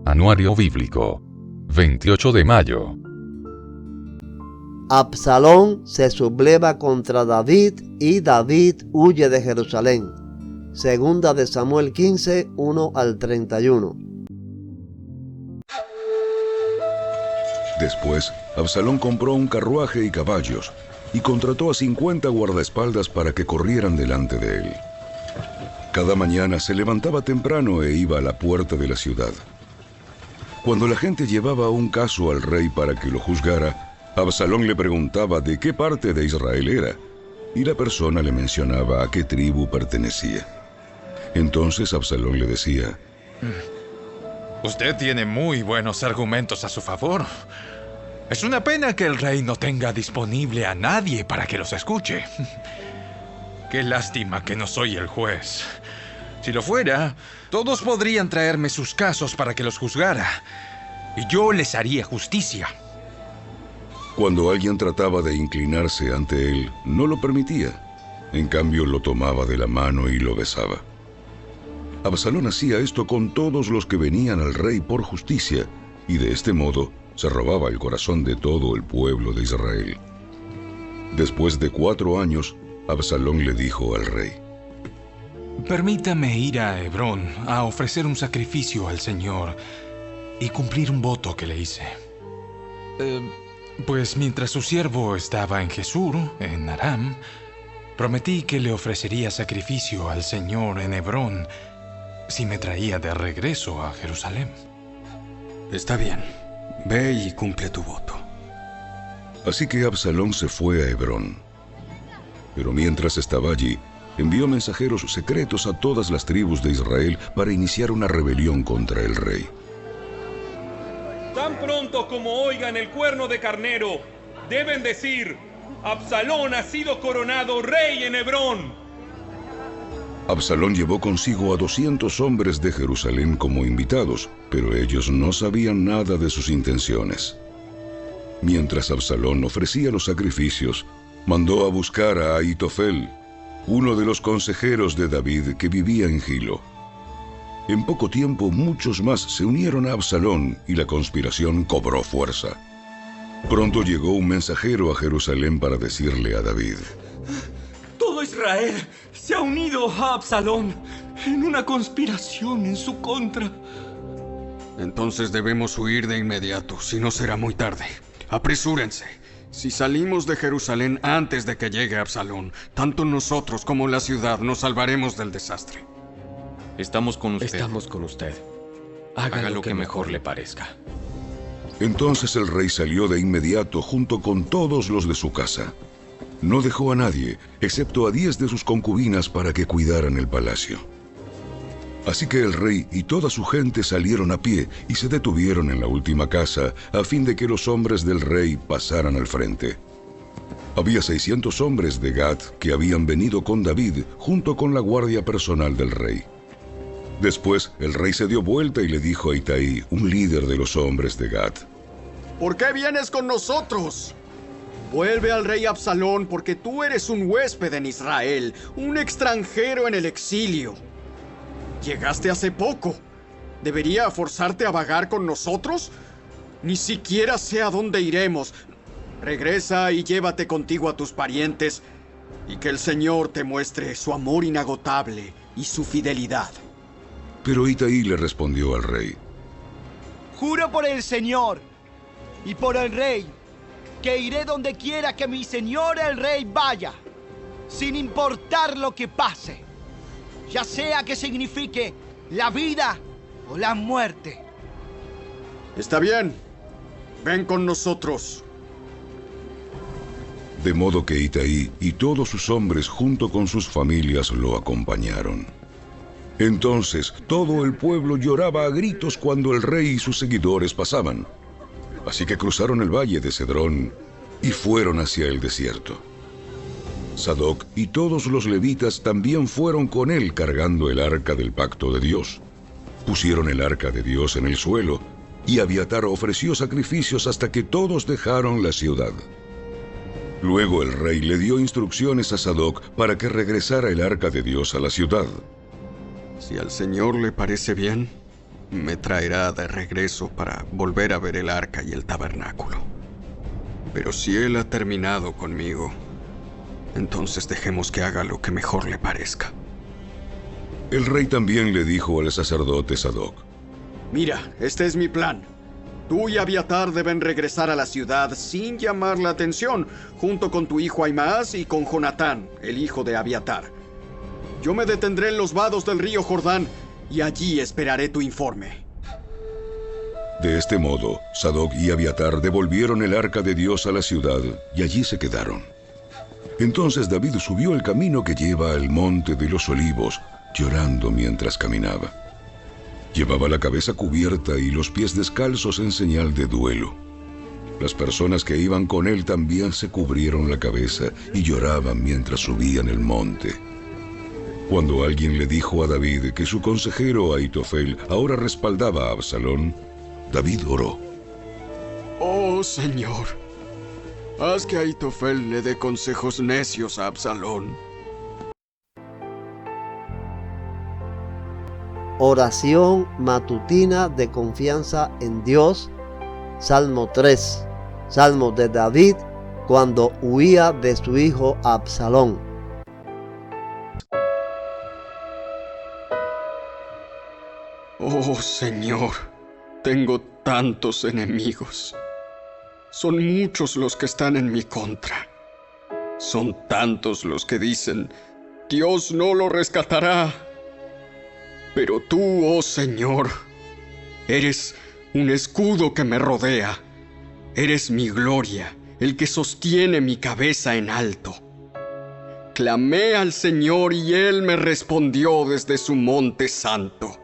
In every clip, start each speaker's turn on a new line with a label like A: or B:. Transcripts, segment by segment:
A: Anuario Bíblico. 28 de mayo.
B: Absalón se subleva contra David y David huye de Jerusalén. Segunda de Samuel 15, 1 al 31.
C: Después, Absalón compró un carruaje y caballos y contrató a 50 guardaespaldas para que corrieran delante de él. Cada mañana se levantaba temprano e iba a la puerta de la ciudad. Cuando la gente llevaba un caso al rey para que lo juzgara, Absalón le preguntaba de qué parte de Israel era, y la persona le mencionaba a qué tribu pertenecía. Entonces Absalón le decía:
D: Usted tiene muy buenos argumentos a su favor. Es una pena que el rey no tenga disponible a nadie para que los escuche. Qué lástima que no soy el juez. Si lo fuera, todos podrían traerme sus casos para que los juzgara, y yo les haría justicia.
C: Cuando alguien trataba de inclinarse ante él, no lo permitía. En cambio, lo tomaba de la mano y lo besaba. Absalón hacía esto con todos los que venían al rey por justicia, y de este modo se robaba el corazón de todo el pueblo de Israel. Después de 4 años, Absalón le dijo al rey:
D: Permítame ir a Hebrón a ofrecer un sacrificio al Señor y cumplir un voto que le hice. Pues mientras su siervo estaba en Jesús, en Aram, prometí que le ofrecería sacrificio al Señor en Hebrón si me traía de regreso a Jerusalén.
E: Está bien. Ve y cumple tu voto.
C: Así que Absalón se fue a Hebrón. Pero mientras estaba allí, envió mensajeros secretos a todas las tribus de Israel para iniciar una rebelión contra el rey.
F: Tan pronto como oigan el cuerno de carnero, deben decir: Absalón ha sido coronado rey en Hebrón.
C: Absalón llevó consigo a 200 hombres de Jerusalén como invitados, pero ellos no sabían nada de sus intenciones. Mientras Absalón ofrecía los sacrificios, mandó a buscar a Ahitofel, uno de los consejeros de David que vivía en Gilo. En poco tiempo muchos más se unieron a Absalón y la conspiración cobró fuerza. Pronto llegó un mensajero a Jerusalén para decirle a David:
F: Todo Israel se ha unido a Absalón en una conspiración en su contra.
E: Entonces debemos huir de inmediato, si no será muy tarde. Apresúrense. Si salimos de Jerusalén antes de que llegue Absalón, tanto nosotros como la ciudad nos salvaremos del desastre.
G: Estamos con usted.
H: Estamos con usted. Haga lo que mejor le parezca.
C: Entonces el rey salió de inmediato junto con todos los de su casa. No dejó a nadie, excepto a 10 de sus concubinas para que cuidaran el palacio. Así que el rey y toda su gente salieron a pie y se detuvieron en la última casa a fin de que los hombres del rey pasaran al frente. Había 600 hombres de Gat que habían venido con David junto con la guardia personal del rey. Después el rey se dio vuelta y le dijo a Itaí, un líder de los hombres de Gat:
I: ¿Por qué vienes con nosotros? Vuelve al rey Absalón, porque tú eres un huésped en Israel, un extranjero en el exilio. Llegaste hace poco. ¿Debería forzarte a vagar con nosotros? Ni siquiera sé a dónde iremos. Regresa y llévate contigo a tus parientes, y que el Señor te muestre su amor inagotable y su fidelidad.
C: Pero Itaí le respondió al rey:
J: Juro por el Señor y por el rey que iré donde quiera que mi señor el rey vaya, sin importar lo que pase, ya sea que signifique la vida o la muerte.
I: Está bien, ven con nosotros.
C: De modo que Itaí y todos sus hombres junto con sus familias lo acompañaron. Entonces todo el pueblo lloraba a gritos cuando el rey y sus seguidores pasaban. Así que cruzaron el valle de Cedrón y fueron hacia el desierto. Sadoc y todos los levitas también fueron con él cargando el arca del pacto de Dios. Pusieron el arca de Dios en el suelo y Abiatar ofreció sacrificios hasta que todos dejaron la ciudad. Luego el rey le dio instrucciones a Sadoc para que regresara el arca de Dios a la ciudad.
E: Si al Señor le parece bien, me traerá de regreso para volver a ver el arca y el tabernáculo. Pero si él ha terminado conmigo, entonces dejemos que haga lo que mejor le parezca.
C: El rey también le dijo al sacerdote Sadoc:
I: Mira, este es mi plan. Tú y Abiatar deben regresar a la ciudad sin llamar la atención, junto con tu hijo Ahimaas y con Jonatán, el hijo de Abiatar. Yo me detendré en los vados del río Jordán y allí esperaré tu informe.
C: De este modo, Sadoc y Abiatar devolvieron el arca de Dios a la ciudad y allí se quedaron. Entonces David subió el camino que lleva al monte de los olivos, llorando mientras caminaba. Llevaba la cabeza cubierta y los pies descalzos en señal de duelo. Las personas que iban con él también se cubrieron la cabeza y lloraban mientras subían el monte. Cuando alguien le dijo a David que su consejero Ahitofel ahora respaldaba a Absalón, David oró:
E: Oh Señor, haz que Ahitofel le dé consejos necios a Absalón.
B: Oración matutina de confianza en Dios. Salmo 3. Salmo de David cuando huía de su hijo Absalón.
E: Oh Señor, tengo tantos enemigos. Son muchos los que están en mi contra. Son tantos los que dicen: Dios no lo rescatará. Pero tú, oh Señor, eres un escudo que me rodea. Eres mi gloria, el que sostiene mi cabeza en alto. Clamé al Señor y Él me respondió desde su monte santo.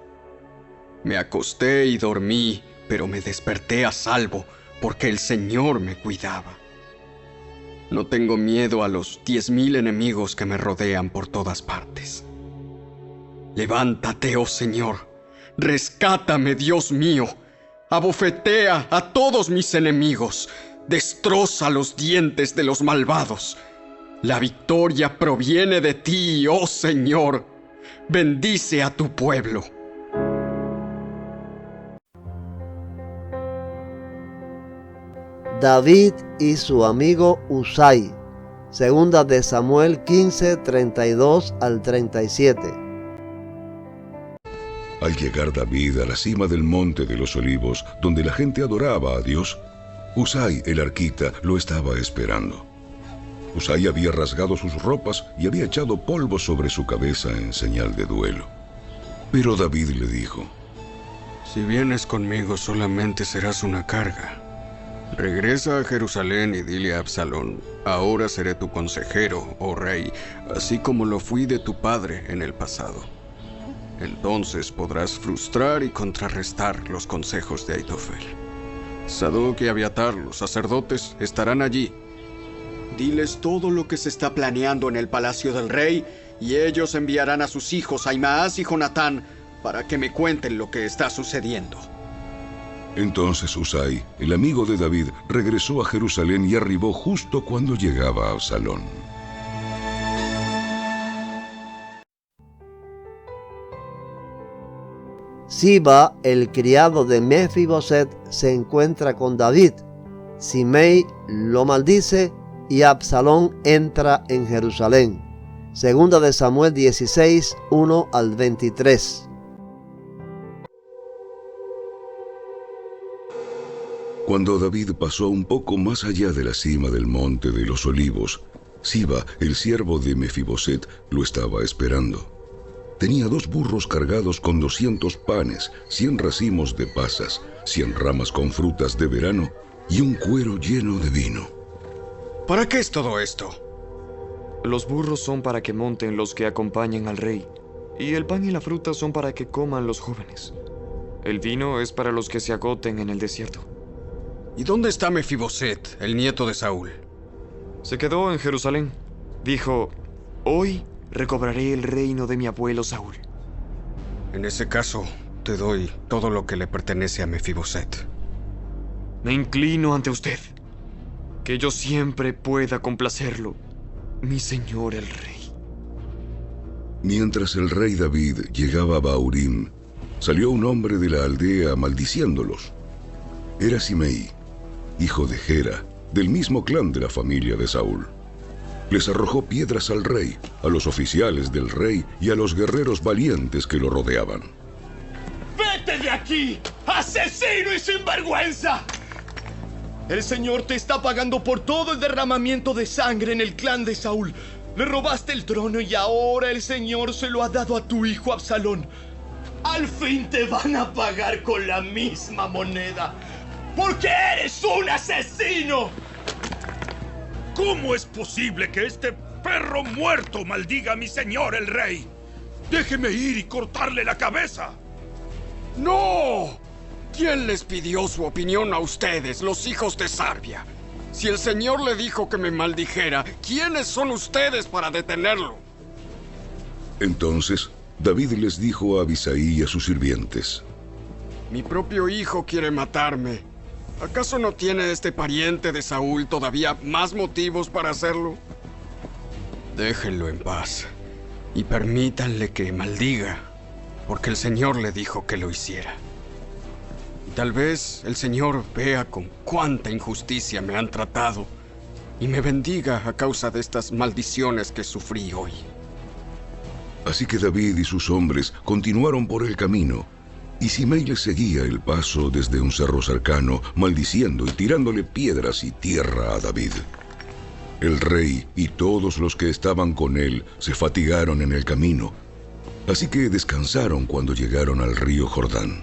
E: Me acosté y dormí, pero me desperté a salvo, porque el Señor me cuidaba. No tengo miedo a los 10,000 enemigos que me rodean por todas partes. Levántate, oh Señor, rescátame, Dios mío, abofetea a todos mis enemigos, destroza los dientes de los malvados. La victoria proviene de ti, oh Señor, bendice a tu pueblo.
B: David y su amigo Usai. Segunda de Samuel 15, 32 al 37.
C: Al llegar David a la cima del monte de los olivos, donde la gente adoraba a Dios, Usai el arquita lo estaba esperando. Usai había rasgado sus ropas y había echado polvo sobre su cabeza en señal de duelo. Pero David le dijo:
E: Si vienes conmigo solamente serás una carga. Regresa a Jerusalén y dile a Absalón: ahora seré tu consejero, oh rey, así como lo fui de tu padre en el pasado. Entonces podrás frustrar y contrarrestar los consejos de Ahitofel. Sadoc y Abiatar, los sacerdotes, estarán allí.
I: Diles todo lo que se está planeando en el palacio del rey, y ellos enviarán a sus hijos Ahimaas y Jonatán para que me cuenten lo que está sucediendo.
C: Entonces Usai, el amigo de David, regresó a Jerusalén y arribó justo cuando llegaba Absalón.
B: Siba, el criado de Mefiboset, se encuentra con David. Simei lo maldice y Absalón entra en Jerusalén. Segunda de Samuel 16, 1 al 23.
C: Cuando David pasó un poco más allá de la cima del monte de los olivos, Siba, el siervo de Mefiboset, lo estaba esperando. Tenía 2 burros cargados con 200 panes, 100 racimos de pasas, 100 ramas con frutas de verano y un cuero lleno de vino.
E: ¿Para qué es todo esto?
G: Los burros son para que monten los que acompañan al rey, y el pan y la fruta son para que coman los jóvenes. El vino es para los que se agoten en el desierto.
E: ¿Y dónde está Mefiboset, el nieto de Saúl?
G: Se quedó en Jerusalén. Dijo: hoy recobraré el reino de mi abuelo Saúl.
E: En ese caso, te doy todo lo que le pertenece a Mefiboset.
G: Me inclino ante usted. Que yo siempre pueda complacerlo, mi señor el rey.
C: Mientras el rey David llegaba a Bahurim, salió un hombre de la aldea maldiciéndolos. Era Simei, hijo de Gera, del mismo clan de la familia de Saúl. Les arrojó piedras al rey, a los oficiales del rey y a los guerreros valientes que lo rodeaban.
J: ¡Vete de aquí, asesino y sinvergüenza! El Señor te está pagando por todo el derramamiento de sangre en el clan de Saúl. Le robaste el trono y ahora el Señor se lo ha dado a tu hijo Absalón. Al fin te van a pagar con la misma moneda, porque eres un asesino.
K: ¿Cómo es posible que este perro muerto maldiga a mi señor el rey? Déjeme ir y cortarle la cabeza.
E: ¡No! ¿Quién les pidió su opinión a ustedes, los hijos de Sarbia? Si el Señor le dijo que me maldijera, ¿quiénes son ustedes para detenerlo?
C: Entonces David les dijo a Abisai y a sus sirvientes:
E: Mi propio hijo quiere matarme. ¿Acaso no tiene este pariente de Saúl todavía más motivos para hacerlo? Déjenlo en paz y permítanle que maldiga, porque el Señor le dijo que lo hiciera. Y tal vez el Señor vea con cuánta injusticia me han tratado y me bendiga a causa de estas maldiciones que sufrí hoy.
C: Así que David y sus hombres continuaron por el camino, y Simei les seguía el paso desde un cerro cercano, maldiciendo y tirándole piedras y tierra a David. El rey y todos los que estaban con él se fatigaron en el camino, así que descansaron cuando llegaron al río Jordán.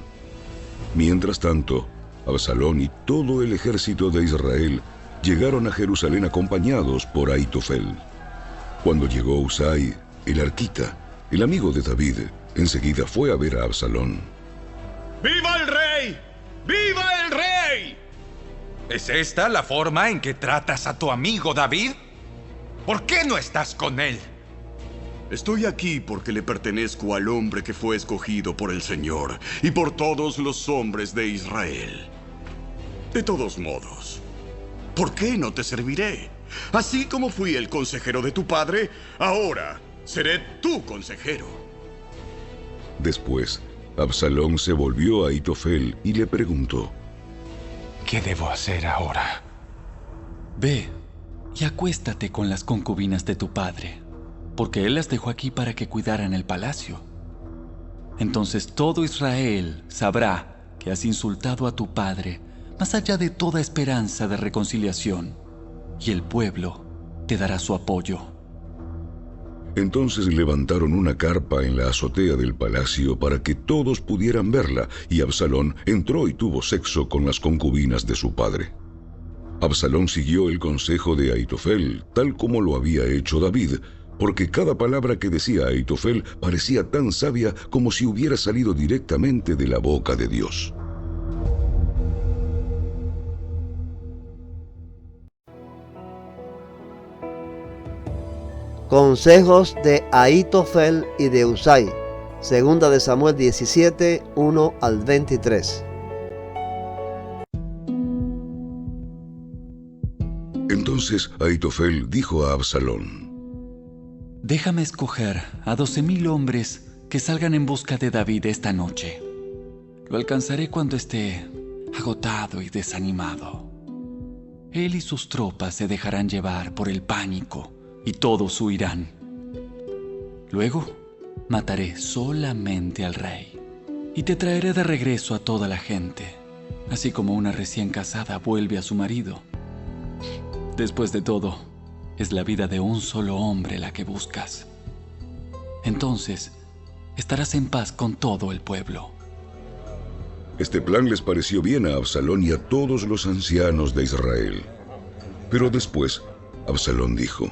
C: Mientras tanto, Absalón y todo el ejército de Israel llegaron a Jerusalén acompañados por Ahitofel. Cuando llegó Husai, el arquita, el amigo de David, enseguida fue a ver a Absalón.
F: ¡Viva el rey! ¡Viva el rey!
D: ¿Es esta la forma en que tratas a tu amigo David? ¿Por qué no estás con él?
L: Estoy aquí porque le pertenezco al hombre que fue escogido por el Señor y por todos los hombres de Israel. De todos modos, ¿por qué no te serviré? Así como fui el consejero de tu padre, ahora seré tu consejero.
C: Después, Absalón se volvió a Ahitofel y le preguntó:
D: ¿Qué debo hacer ahora?
M: Ve y acuéstate con las concubinas de tu padre, porque él las dejó aquí para que cuidaran el palacio. Entonces todo Israel sabrá que has insultado a tu padre más allá de toda esperanza de reconciliación, y el pueblo te dará su apoyo.
C: Entonces levantaron una carpa en la azotea del palacio para que todos pudieran verla, y Absalón entró y tuvo sexo con las concubinas de su padre. Absalón siguió el consejo de Ahitofel, tal como lo había hecho David, porque cada palabra que decía Ahitofel parecía tan sabia como si hubiera salido directamente de la boca de Dios.
B: Consejos de Ahitofel y de Husai. Segunda de Samuel 17, 1 al 23.
C: Entonces Ahitofel dijo a Absalón:
M: Déjame escoger a 12,000 hombres que salgan en busca de David esta noche. Lo alcanzaré cuando esté agotado y desanimado. Él y sus tropas se dejarán llevar por el pánico y todos huirán. Luego mataré solamente al rey y te traeré de regreso a toda la gente, así como una recién casada vuelve a su marido. Después de todo, es la vida de un solo hombre la que buscas. Entonces, estarás en paz con todo el pueblo.
C: Este plan les pareció bien a Absalón y a todos los ancianos de Israel. Pero después, Absalón dijo: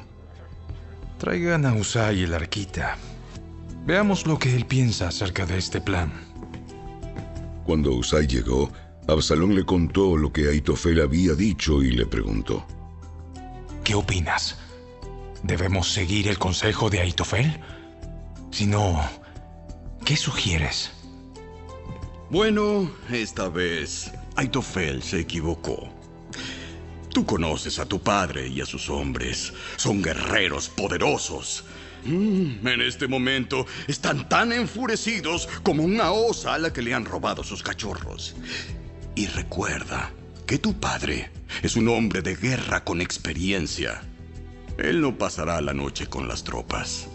D: Traigan a Husai el arquita. Veamos lo que él piensa acerca de este plan.
C: Cuando Husai llegó, Absalón le contó lo que Ahitofel había dicho y le preguntó:
D: ¿Qué opinas? ¿Debemos seguir el consejo de Ahitofel? Si no, ¿qué sugieres?
L: Bueno, esta vez Ahitofel se equivocó. Tú conoces a tu padre y a sus hombres. Son guerreros poderosos. En este momento están tan enfurecidos como una osa a la que le han robado sus cachorros. Y recuerda que tu padre es un hombre de guerra con experiencia. Él no pasará la noche con las tropas.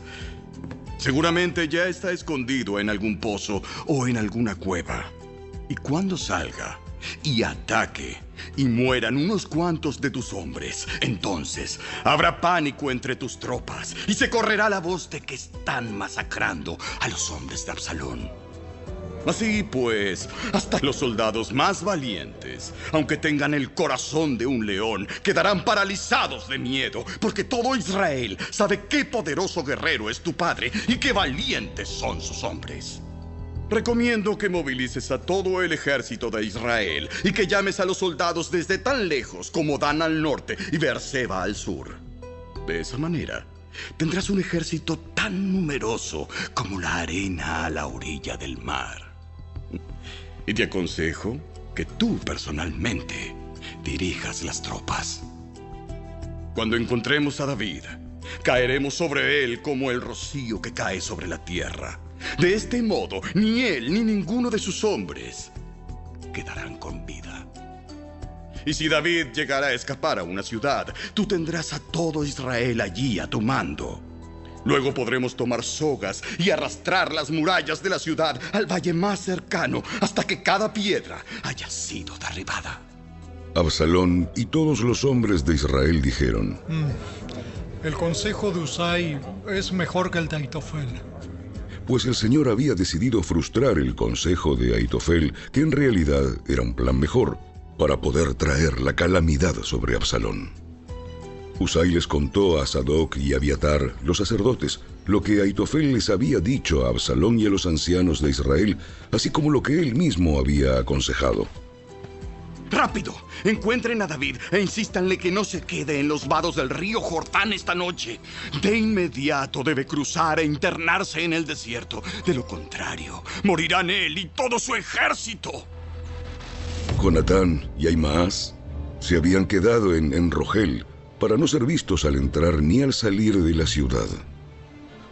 L: Seguramente ya está escondido en algún pozo o en alguna cueva. Y cuando salga y ataque y mueran unos cuantos de tus hombres, entonces habrá pánico entre tus tropas y se correrá la voz de que están masacrando a los hombres de Absalón. Así pues, hasta los soldados más valientes, aunque tengan el corazón de un león, quedarán paralizados de miedo, porque todo Israel sabe qué poderoso guerrero es tu padre y qué valientes son sus hombres. Recomiendo que movilices a todo el ejército de Israel y que llames a los soldados desde tan lejos como Dan al norte y Beerseba al sur. De esa manera, tendrás un ejército tan numeroso como la arena a la orilla del mar. Y te aconsejo que tú personalmente dirijas las tropas. Cuando encontremos a David, caeremos sobre él como el rocío que cae sobre la tierra. De este modo, ni él ni ninguno de sus hombres quedarán con vida. Y si David llegara a escapar a una ciudad, tú tendrás a todo Israel allí a tu mando. Luego podremos tomar sogas y arrastrar las murallas de la ciudad al valle más cercano hasta que cada piedra haya sido derribada.
C: Absalón y todos los hombres de Israel dijeron:
N: El consejo de Husai es mejor que el de Aitofel.
C: Pues el Señor había decidido frustrar el consejo de Aitofel, que en realidad era un plan mejor, para poder traer la calamidad sobre Absalón. Husai les contó a Sadoc y Abiatar, los sacerdotes, lo que Aitofel les había dicho a Absalón y a los ancianos de Israel, así como lo que él mismo había aconsejado.
L: ¡Rápido! Encuentren a David e insístanle que no se quede en los vados del río Jordán esta noche. De inmediato debe cruzar e internarse en el desierto. De lo contrario, morirán él y todo su ejército.
C: Jonatán y Ahimaas se habían quedado en Rogel para no ser vistos al entrar ni al salir de la ciudad.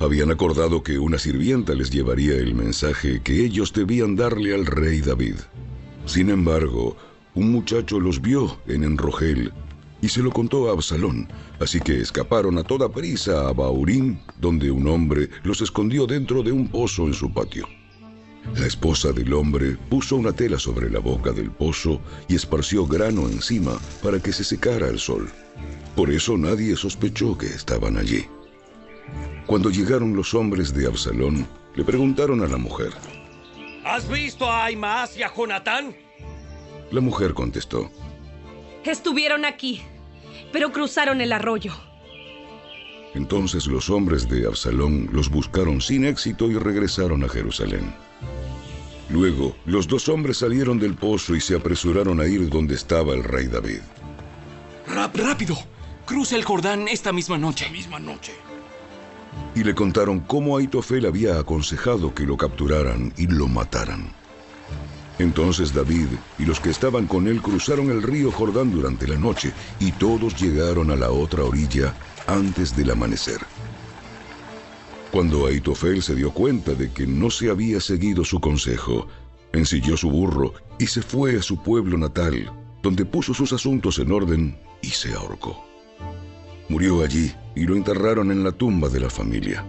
C: Habían acordado que una sirvienta les llevaría el mensaje que ellos debían darle al rey David. Sin embargo, un muchacho los vio en Rogel y se lo contó a Absalón, así que escaparon a toda prisa a Bahurim, donde un hombre los escondió dentro de un pozo en su patio. La esposa del hombre puso una tela sobre la boca del pozo y esparció grano encima para que se secara al sol. Por eso nadie sospechó que estaban allí. Cuando llegaron los hombres de Absalón, le preguntaron a la mujer:
O: ¿Has visto a Ahimaas y a Jonatán?
C: La mujer contestó:
P: Estuvieron aquí, pero cruzaron el arroyo.
C: Entonces los hombres de Absalón los buscaron sin éxito y regresaron a Jerusalén. Luego, los dos hombres salieron del pozo y se apresuraron a ir donde estaba el rey David.
H: ¡Rápido! Cruza el Jordán esta misma noche.
C: Y le contaron cómo Aitofel había aconsejado que lo capturaran y lo mataran. Entonces David y los que estaban con él cruzaron el río Jordán durante la noche, y todos llegaron a la otra orilla antes del amanecer. Cuando Aitofel se dio cuenta de que no se había seguido su consejo, ensilló su burro y se fue a su pueblo natal, donde puso sus asuntos en orden y se ahorcó. Murió allí y lo enterraron en la tumba de la familia.